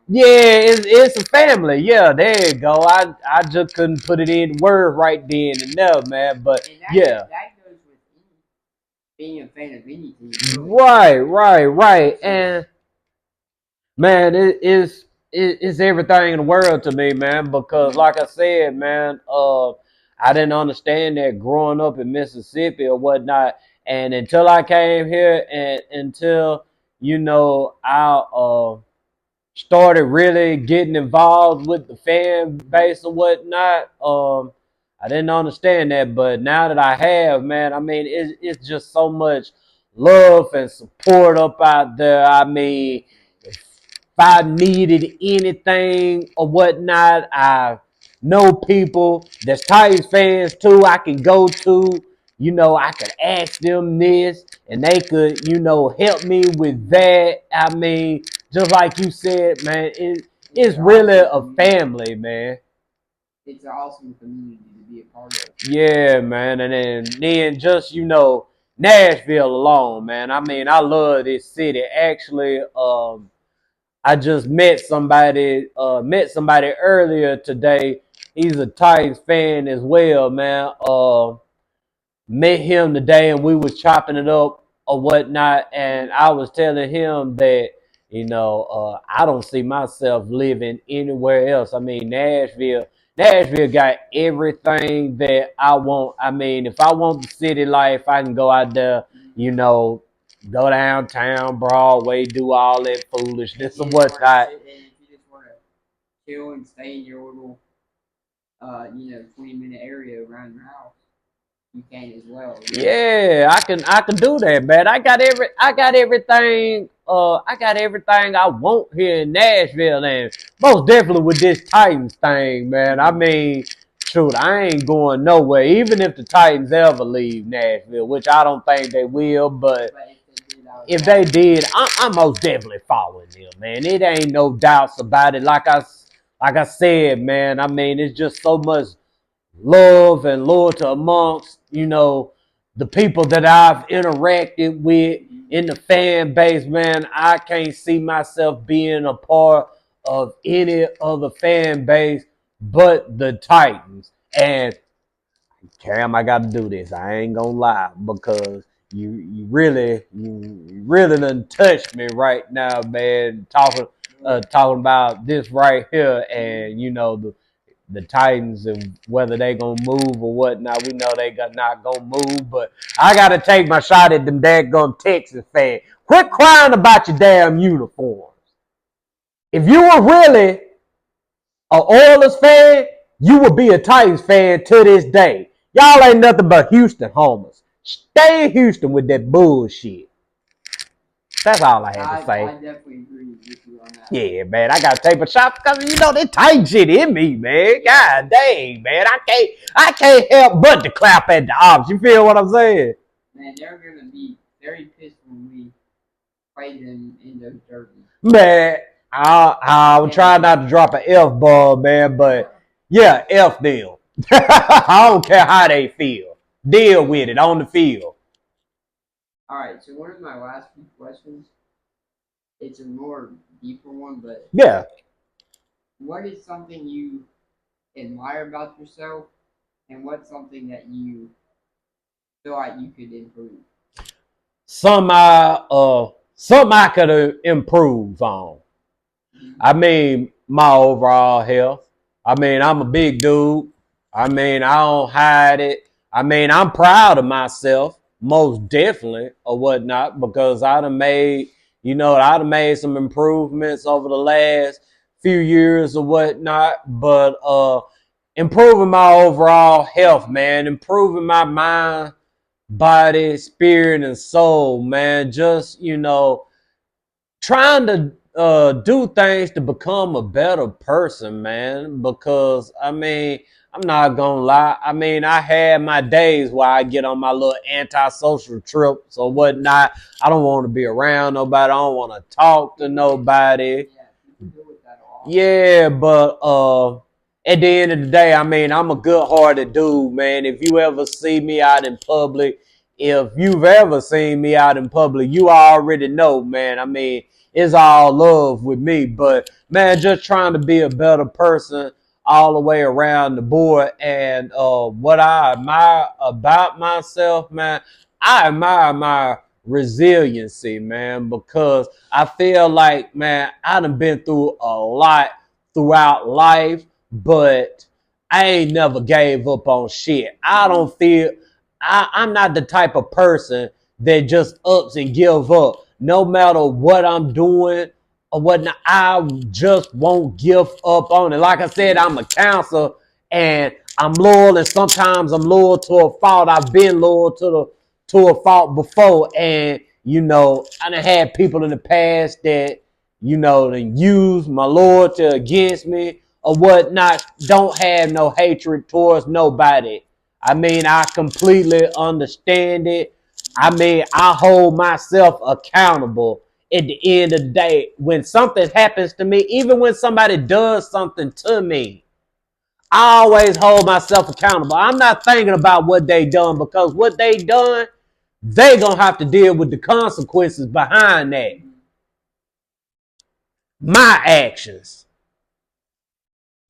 C: yeah, it's a family. Yeah, there you go. I just couldn't put it in words right then and there, man. But yeah,
B: that goes with being a fan of any team.
C: Really. Right. And man, it's everything in the world to me, man. Because like I said, man, I didn't understand that growing up in Mississippi or whatnot. And until I came here and until, I started really getting involved with the fan base or whatnot, I didn't understand that. But now that I have, man, I mean, it's just so much love and support up out there. I mean, if I needed anything or whatnot, I know people that's Titans fans too. I can go to, I could ask them this and they could, help me with that. I mean, just like you said, man, it's really a family, man.
B: It's an awesome community to be a part of.
C: Yeah, man. And then just, Nashville alone, man. I mean, I love this city. Actually, I just met somebody earlier today. He's a Titans fan as well, man. Met him today and we was chopping it up or whatnot, and I was telling him that, I don't see myself living anywhere else. I mean, Nashville Nashville got everything that I want. I mean, if I want the city life, I can go out there, you know, go downtown, Broadway, do all that foolishness and whatnot.
B: And if you just want to chill and stay in your little, 20-minute area around your house, you can as well.
C: Yeah, I can do that, man. I got everything I want here in Nashville, and most definitely with this Titans thing, man. I mean, shoot, I ain't going nowhere. Even if the Titans ever leave Nashville, which I don't think they will, but if they did, I'm most definitely following them, man. It ain't no doubts about it. Like I said, man. I mean, it's just so much love and loyalty amongst, the people that I've interacted with in the fan base, man. I can't see myself being a part of any other fan base but the Titans. And Cam, I got to do this. I ain't gonna lie, because you really done touched me right now, man. Talking about this right here, and the Titans and whether they gonna move or whatnot. We know they not gonna move, but I gotta take my shot at them daggum Texas fans. Quit crying about your damn uniforms. If you were really an Oilers fan, you would be a Titans fan to this day. Y'all ain't nothing but Houston homers. Stay in Houston with that bullshit. That's all I had to say.
B: I definitely agree with you on that.
C: Yeah, man, I gotta take a shot because that tight shit in me, man. God dang, man, I can't help but to clap at the ops. You feel what I'm saying?
B: Man, they're gonna be very pissed when we play them in those derbies.
C: Man, I'm trying not to drop an F-bomb, man, but yeah, F them. I don't care how they feel. Deal with it on the field.
B: All right, so one of my last few questions, it's a more deeper one, but
C: yeah.
B: What is something you admire about yourself, and what's something that you feel like you could improve?
C: Something I could improve on. I mean, my overall health. I mean, I'm a big dude. I mean, I don't hide it. I mean, I'm proud of myself, most definitely, or whatnot, because I'd have made some improvements over the last few years or whatnot. But improving my overall health, man, improving my mind, body, spirit, and soul, man. Just, trying to do things to become a better person, man. Because, I mean, I'm not going to lie. I mean, I had my days where I get on my little antisocial trips or whatnot. I don't want to be around nobody. I don't want to talk to nobody. Yeah, but at the end of the day, I mean, I'm a good-hearted dude, man. If you ever see me out in public, if you've ever seen me out in public, you already know, man. I mean, it's all love with me. But, man, just trying to be a better person all the way around the board. And what I admire about myself, man, I admire my resiliency, man, because I feel like, man, I done been through a lot throughout life, but I ain't never gave up on shit. I'm not the type of person that just ups and give up. No matter what I'm doing or whatnot, I just won't give up on it. Like I said, I'm a counselor and I'm loyal, and sometimes I'm loyal to a fault. I've been loyal to a fault before, and I done had people in the past that done use my loyalty against me or whatnot. Don't have no hatred towards nobody. I mean, I completely understand it. I mean, I hold myself accountable at the end of the day. When something happens to me, even when somebody does something to me, I always hold myself accountable. I'm not thinking about what they done, because what they done, they gonna have to deal with the consequences behind that. My actions.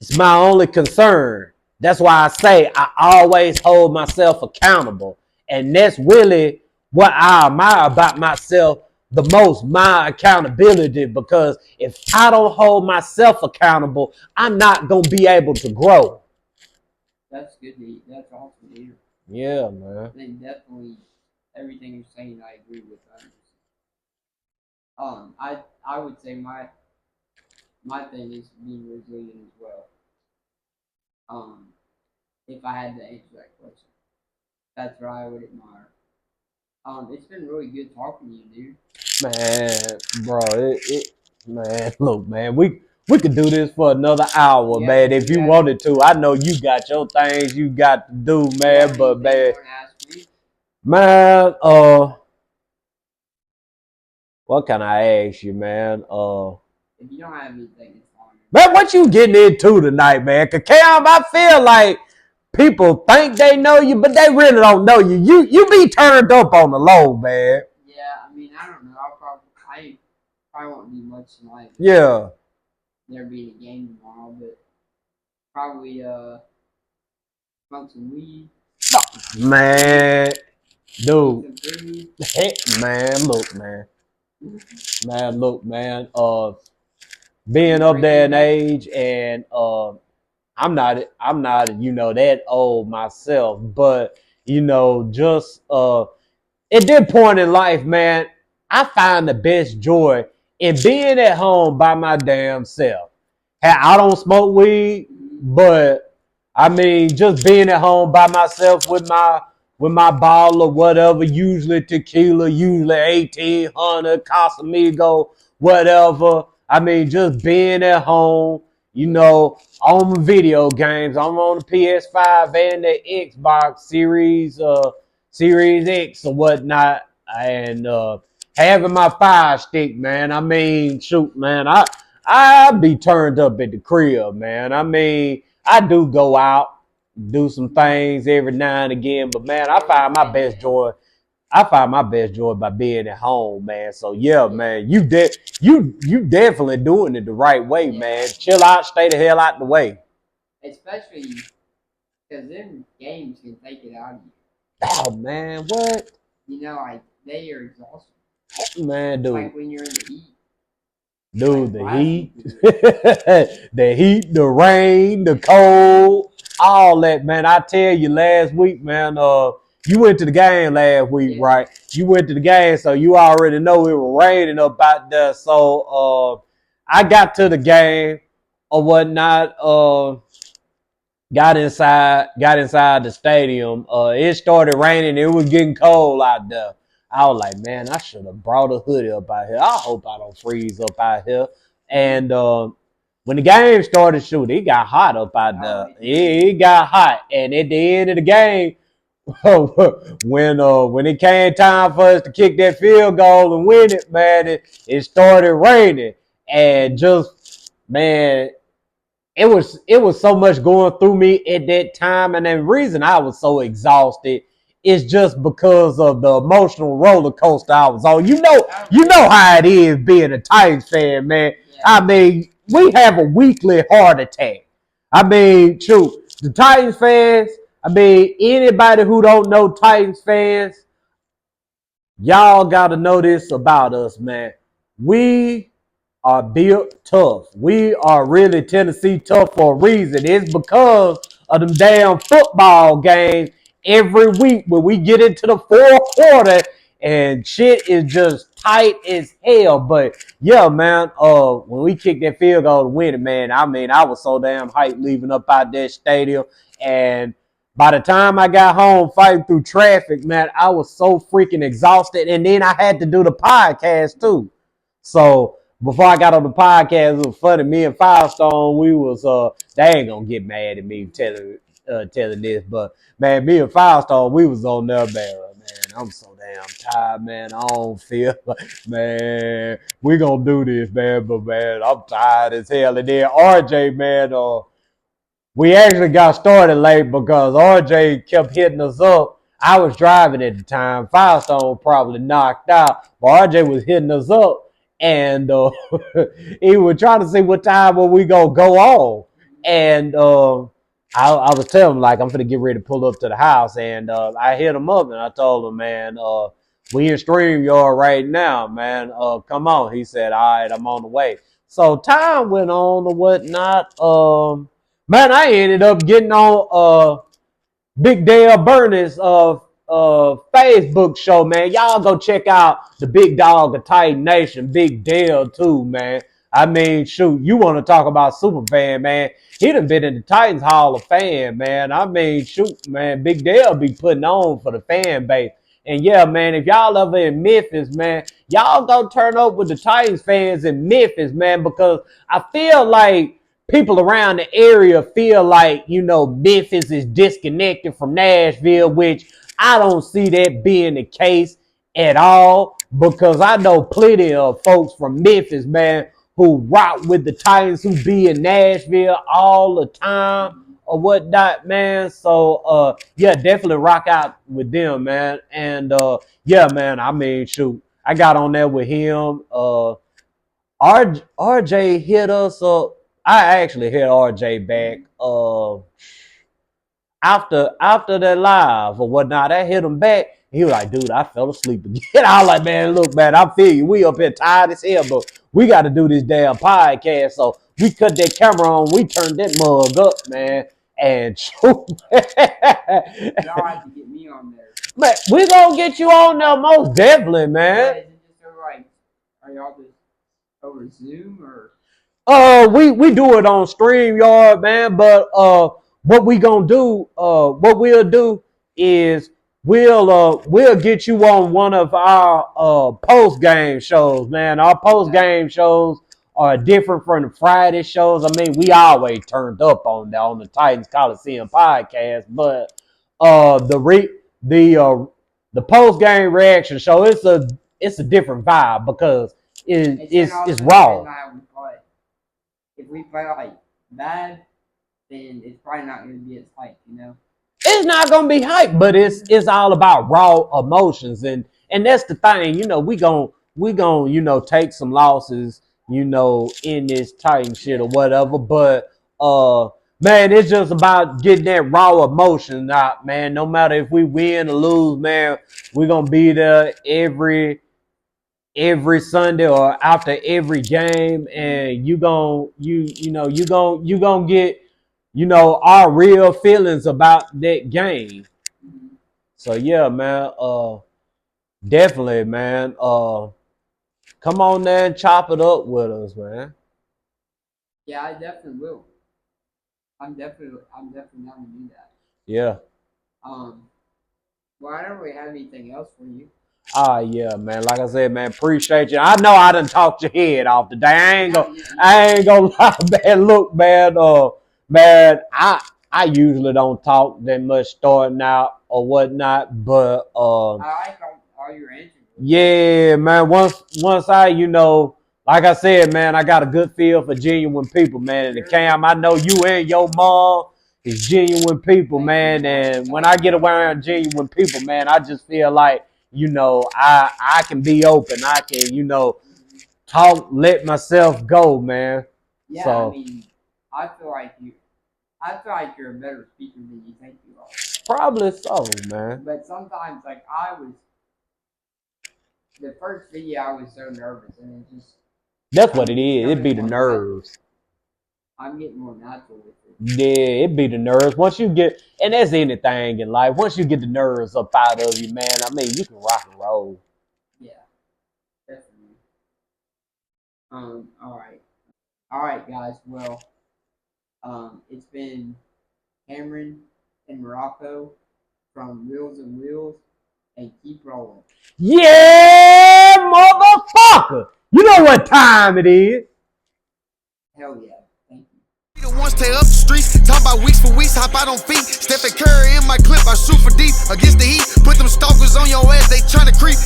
C: It's my only concern. That's why I say I always hold myself accountable. And that's really what I admire about myself the most, my accountability. Because if I don't hold myself accountable, I'm not going to be able to grow.
B: That's good to hear. That's awesome to hear.
C: Yeah, man.
B: I think definitely everything you're saying, I agree with 100%. I would say my thing is being resilient as well. If I had to answer that question, that's what I would admire. It's been really good talking to you, dude.
C: Man, bro, man, look, man, we could do this for another hour,
B: Yeah,
C: man, if you
B: yeah.
C: wanted to. I know you got your things you got to do,
B: You
C: man,
B: have
C: but
B: anything you
C: man,
B: want to ask me?
C: man, what can I ask you, man?
B: If you don't have anything, it's fine.
C: Man, what you getting into tonight, man? Cause Cam, I feel like people think they know you, but they really don't know you. You be turned up on the low, man.
B: Yeah, I mean, I don't know. I probably won't do much tonight.
C: Yeah.
B: There being a game tomorrow, but probably smoke some weed,
C: Man, dude.
B: eat some food.
C: Man, look, man. Man, look, man. Being up there in age, and I'm not, that old myself, but just at this point in life, man, I find the best joy in being at home by my damn self. I don't smoke weed, but I mean, just being at home by myself with my bottle or whatever, usually tequila, usually 1800, Casamigo, whatever. I mean, just being at home, on video games. I'm on the PS5 and the Xbox Series X or whatnot, and having my Fire Stick, man. I mean, shoot, man, I be turned up at the crib, man. I mean, I do go out, do some things every now and again, but man, I find my best joy. I find my best joy by being at home, man. So yeah, man, you definitely doing it the right way, man. Chill out, stay the hell out the way.
B: Especially because them games can take it out of you.
C: Oh man, what?
B: Like they are exhausting.
C: Man, dude.
B: Like when you're in the heat.
C: Dude,
B: Like,
C: the heat, the heat, the rain, the cold, all that, man. I tell you, last week, man. You went to the game last week, right? You went to the game, so you already know it was raining up out there. So, I got to the game or whatnot. Got inside the stadium. It started raining. It was getting cold out there. I was like, man, I should have brought a hoodie up out here. I hope I don't freeze up out here. And when the game started, shoot, it got hot up out there. It got hot. And at the end of the game, when it came time for us to kick that field goal and win it, man, it started raining. And just, man, it was so much going through me at that time, and the reason I was so exhausted is just because of the emotional roller coaster I was on. You know how it is being a Titans fan, man. I mean, we have a weekly heart attack. I mean, shoot, the Titans fans. I mean, anybody who don't know Titans fans, y'all got to know this about us, man. We are built tough. We are really Tennessee tough for a reason. It's because of them damn football games every week when we get into the fourth quarter and shit is just tight as hell. But yeah, man, when we kicked that field goal to win it, man, I mean, I was so damn hyped leaving up out that stadium. And by the time I got home fighting through traffic, man, I was so freaking exhausted. And then I had to do the podcast too. So before I got on the podcast, it was funny. Me and Firestone, we was they ain't gonna get mad at me telling this, but man, me and Firestone, we was on there, man. I'm so damn tired, man. I don't feel man. We gonna do this, man, but man, I'm tired as hell. And then RJ, man, we actually got started late because RJ kept hitting us up. I was driving at the time. Firestone probably knocked out, but RJ was hitting us up, and he was trying to see what time were we gonna go on. And I was telling him like I'm gonna get ready to pull up to the house, and I hit him up and I told him, man, we in StreamYard right now, man. Come on. He said, all right, I'm on the way. So time went on or whatnot. Man, I ended up getting on Big Dale Burney's Facebook show, man. Y'all go check out the big dog of Titan Nation, Big Dale too, man. I mean, shoot, you want to talk about Superfan, man. He done been in the Titans Hall of Fame, man. I mean, shoot, man, Big Dale be putting on for the fan base. And yeah, man, if y'all ever in Memphis, man, y'all go turn up with the Titans fans in Memphis, man, because I feel like people around the area feel like, you know, Memphis is disconnected from Nashville, which I don't see that being the case at all, because I know plenty of folks from Memphis, man, who rock with the Titans, who be in Nashville all the time or whatnot, man. So yeah, definitely rock out with them, man. And yeah, man, I mean, shoot, I got on there with him. RJ hit us up. I actually hit RJ back after that live or whatnot. I hit him back. He was like, dude, I fell asleep again. I was like, man, look, man, I feel you. We up here tired as hell, but we got to do this damn podcast. So we cut that camera on. We turned that mug up, man. And
B: Y'all have to get me on there.
C: Man, we gonna get you on there most definitely, man.
B: Is it just like, are y'all just over Zoom or?
C: We do it on StreamYard, man. But what we gonna do? What we'll do is we'll get you on one of our post game shows, man. Our post game shows are different from the Friday shows. I mean, we always turned up on the Titans Colosseum Podcast, but the post game reaction show, it's a different vibe because it's raw.
B: If we play like bad, then it's probably not going to be as hype, you know.
C: It's not gonna be hype, but it's all about raw emotions, and that's the thing, you know. We gon' you know, take some losses, you know, in this Titan shit or whatever, but man, it's just about getting that raw emotion out, man. No matter if we win or lose, man, we're gonna be there every Sunday or after every game, and you gonna get, you know, our real feelings about that game. So yeah, man, definitely, man, come on there and chop it up with us, man.
B: Yeah, I definitely will. I'm definitely not gonna do that.
C: Yeah.
B: Well, I don't really have anything else for you.
C: Yeah, man. Like I said, man, appreciate you. I know I done talked your head off today. I ain't gonna lie, man. Look, man, man, I usually don't talk that much starting out or whatnot, but
B: I like all your answers.
C: yeah, man. Once I, you know, like I said, man, I got a good feel for genuine people, man. And the Cam, I know you and your mom is genuine people, man. And when I get around genuine people, man, I just feel like, you know, I can be open. I can, you know, talk, let myself go, man.
B: Yeah,
C: so,
B: I mean, I feel like you're a better speaker than you think you are.
C: Probably so, man.
B: But sometimes, like, the first video, I was so nervous, and it just.
C: That's what it is. It'd be the nerves.
B: I'm getting more natural with it.
C: Yeah, it'd be the nerves. Once you get, and that's anything in life, once you get the nerves up out of you, man, I mean, you can rock and roll.
B: Yeah, definitely. All right, guys. Well, it's been Cameron and Maraco from Reels and Wheels, and keep rolling.
C: Yeah, motherfucker! You know what time it is.
B: Hell yeah.
A: We the ones tear up the streets, talk about weeks for weeks, hop out on feet. Stephen Curry in my clip, I shoot for deep against the heat. Put them stalkers on your ass, they tryna creep.